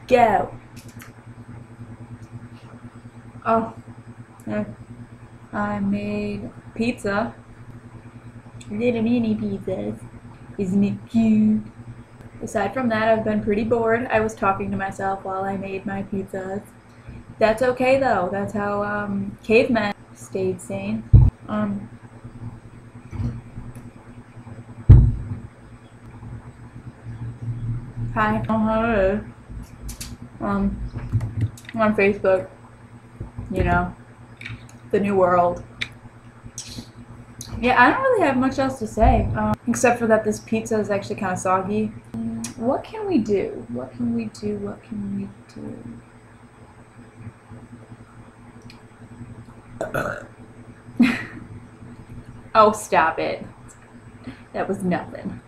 Go. Oh, I made pizza. Little mini pizzas. Isn't it cute? Aside from that, I've been pretty bored. I was talking to myself while I made my pizzas. That's okay though. That's how cavemen stayed sane. Hi. On Facebook. You know, the new world. Yeah, I don't really have much else to say, except for that this pizza is actually kind of soggy. What can we do? What can we do? What can we do? Oh, stop it. That was nothing.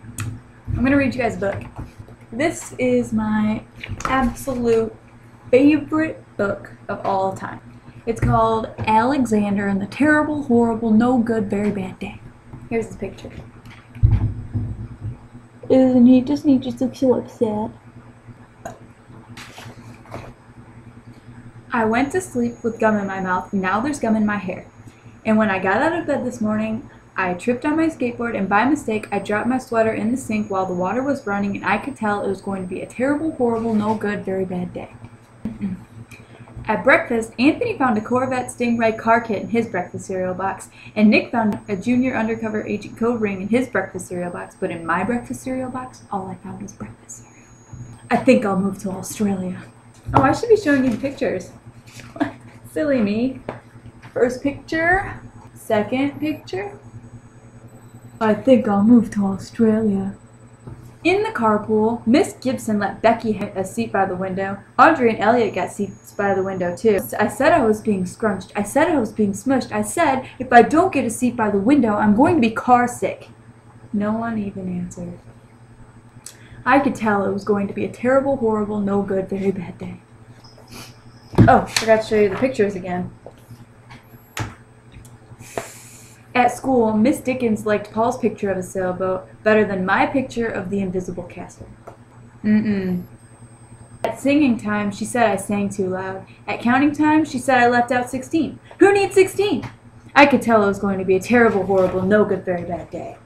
I'm gonna read you guys a book. This is my absolute favorite book of all time. It's called Alexander and the Terrible, Horrible, No Good, Very Bad Day. Here's his picture. Isn't he just look so upset? I went to sleep with gum in my mouth, and now there's gum in my hair. And when I got out of bed this morning, I tripped on my skateboard, and by mistake, I dropped my sweater in the sink while the water was running, and I could tell it was going to be a terrible, horrible, no good, very bad day. At breakfast, Anthony found a Corvette Stingray car kit in his breakfast cereal box, and Nick found a Junior Undercover Agent code ring in his breakfast cereal box, but in my breakfast cereal box, all I found was breakfast cereal. I think I'll move to Australia. Oh, I should be showing you the pictures. Silly me. First picture, second picture. I think I'll move to Australia. In the carpool, Miss Gibson let Becky hit a seat by the window. Audrey and Elliot got seats by the window too. I said I was being scrunched. I said I was being smushed. I said if I don't get a seat by the window, I'm going to be car sick. No one even answered. I could tell it was going to be a terrible, horrible, no good, very bad day. Oh, forgot to show you the pictures again. At school, Miss Dickens liked Paul's picture of a sailboat better than my picture of the invisible castle. At singing time, she said I sang too loud. At counting time, she said I left out 16. Who needs 16? I could tell it was going to be a terrible, horrible, no good, very bad day.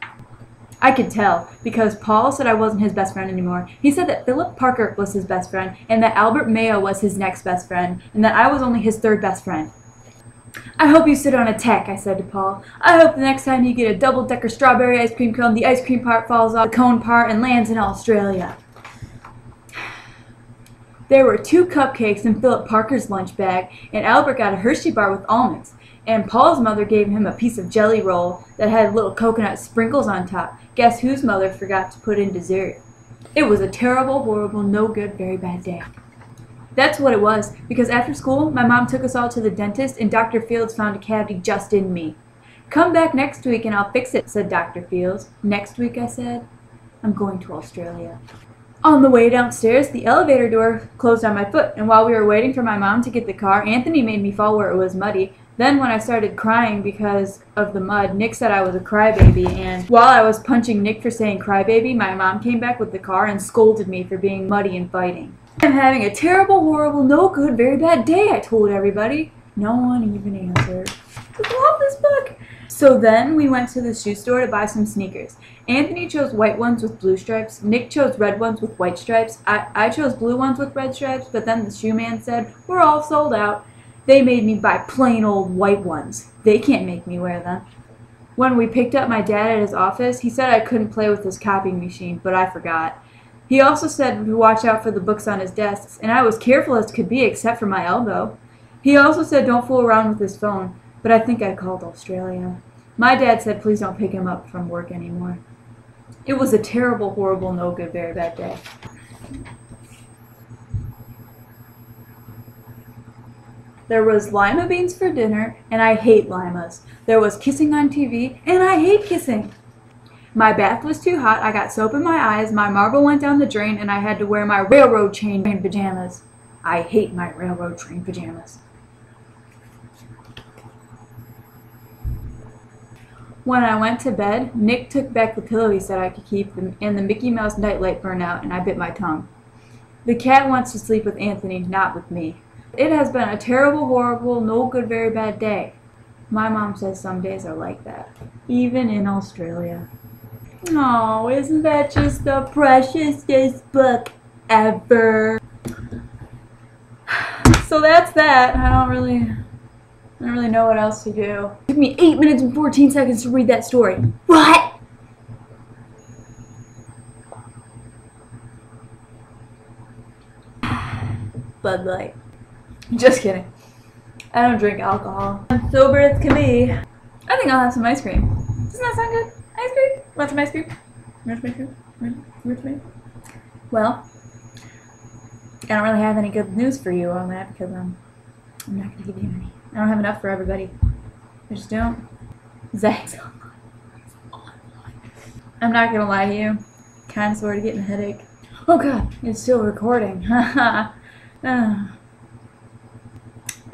I could tell because Paul said I wasn't his best friend anymore. He said that Philip Parker was his best friend and that Albert Mayo was his next best friend and that I was only his third best friend. I hope you sit on a tack, I said to Paul. I hope the next time you get a double-decker strawberry ice cream cone, the ice cream part falls off the cone part and lands in Australia. There were 2 cupcakes in Philip Parker's lunch bag, and Albert got a Hershey bar with almonds. And Paul's mother gave him a piece of jelly roll that had little coconut sprinkles on top. Guess whose mother forgot to put in dessert? It was a terrible, horrible, no good, very bad day. That's what it was, because after school, my mom took us all to the dentist, and Dr. Fields found a cavity just in me. Come back next week and I'll fix it, said Dr. Fields. Next week, I said. I'm going to Australia. On the way downstairs, the elevator door closed on my foot, and while we were waiting for my mom to get the car, Anthony made me fall where it was muddy. Then when I started crying because of the mud, Nick said I was a crybaby, and while I was punching Nick for saying crybaby, my mom came back with the car and scolded me for being muddy and fighting. I'm having a terrible, horrible, no good, very bad day, I told everybody. No one even answered. I love this book! So then we went to the shoe store to buy some sneakers. Anthony chose white ones with blue stripes. Nick chose red ones with white stripes. I chose blue ones with red stripes, but then the shoe man said, we're all sold out. They made me buy plain old white ones. They can't make me wear them. When we picked up my dad at his office, he said I couldn't play with his copying machine, but I forgot. He also said to watch out for the books on his desks, and I was careful as could be except for my elbow. He also said don't fool around with his phone, but I think I called Australia. My dad said please don't pick him up from work anymore. It was a terrible, horrible, no good, very bad day. There was lima beans for dinner, and I hate limas. There was kissing on TV, and I hate kissing. My bath was too hot, I got soap in my eyes, my marble went down the drain, and I had to wear my railroad train pajamas. I hate my railroad train pajamas. When I went to bed, Nick took back the pillow he said I could keep, and the Mickey Mouse nightlight burned out, and I bit my tongue. The cat wants to sleep with Anthony, not with me. It has been a terrible, horrible, no good, very bad day. My mom says some days are like that, even in Australia. Oh, isn't that just the preciousest book ever? So that's that. I don't really know what else to do. It took me 8 minutes and 14 seconds to read that story. What? Bud Light. Just kidding. I don't drink alcohol. I'm sober as can be. I think I'll have some ice cream. Doesn't that sound good? Ice cream? Want some ice cream? Want some ice cream? Want some ice cream? Well, I don't really have any good news for you on that because I'm not going to give you any. I don't have enough for everybody. I just don't. Zach's online. I'm not going to lie to you. Kind of sort of getting a headache. Oh god, it's still recording.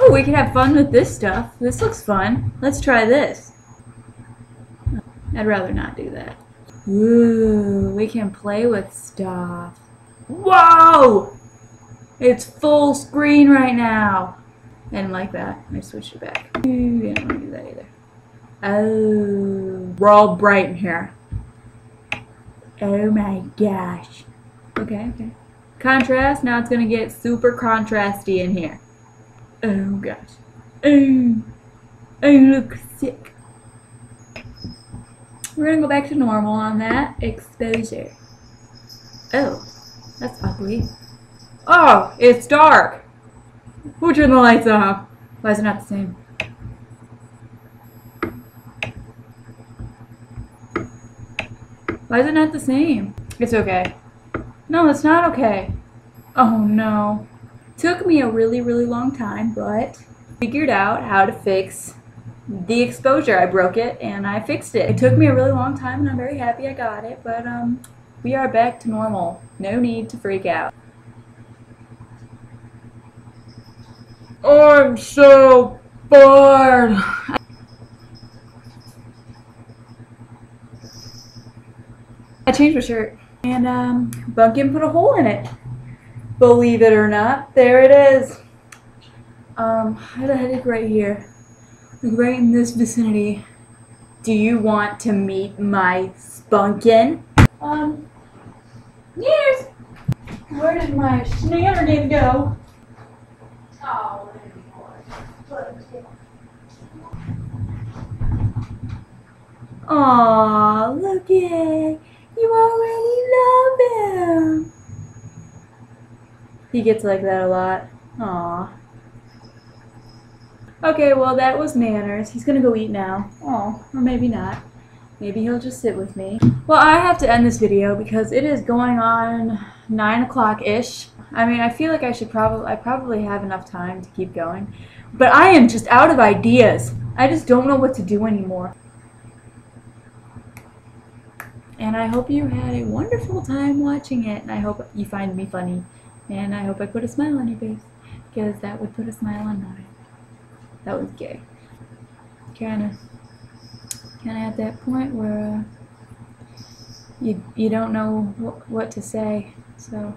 Oh, we can have fun with this stuff. This looks fun. Let's try this. I'd rather not do that. Ooh, we can play with stuff. Whoa! It's full screen right now. I didn't like that. I switched it back. Ooh, I don't want to do that either. Oh, we're all bright in here. Oh my gosh. Okay. Contrast, now it's going to get super contrasty in here. Oh gosh. Oh, I look sick. We're going to go back to normal on that exposure. Oh, that's ugly. Oh, it's dark. Who turned the lights off? Why is it not the same? Why is it not the same? It's okay. No, it's not okay. Oh no. Took me a really long time, but figured out how to fix the exposure. I broke it and I fixed it. It took me a really long time and I'm very happy I got it, but we are back to normal. No need to freak out. Oh, I'm so bored. I changed my shirt and Bunkin put a hole in it. Believe it or not, there it is. I had a headache right here, like right in this vicinity. Do you want to meet my spunkin? Yes. Where did my shenanigans go? Oh, there you are. Aw, look at it. You already love him. He gets like that a lot. Aw. Okay, well that was manners. He's gonna go eat now. Oh, or maybe not. Maybe he'll just sit with me. Well, I have to end this video because it is going on 9 o'clock-ish. I mean, I feel like I probably have enough time to keep going. But I am just out of ideas. I just don't know what to do anymore. And I hope you had a wonderful time watching it. And I hope you find me funny. And I hope I put a smile on your face. Because that would put a smile on mine. That was gay. Kinda at that point where you don't know what to say. So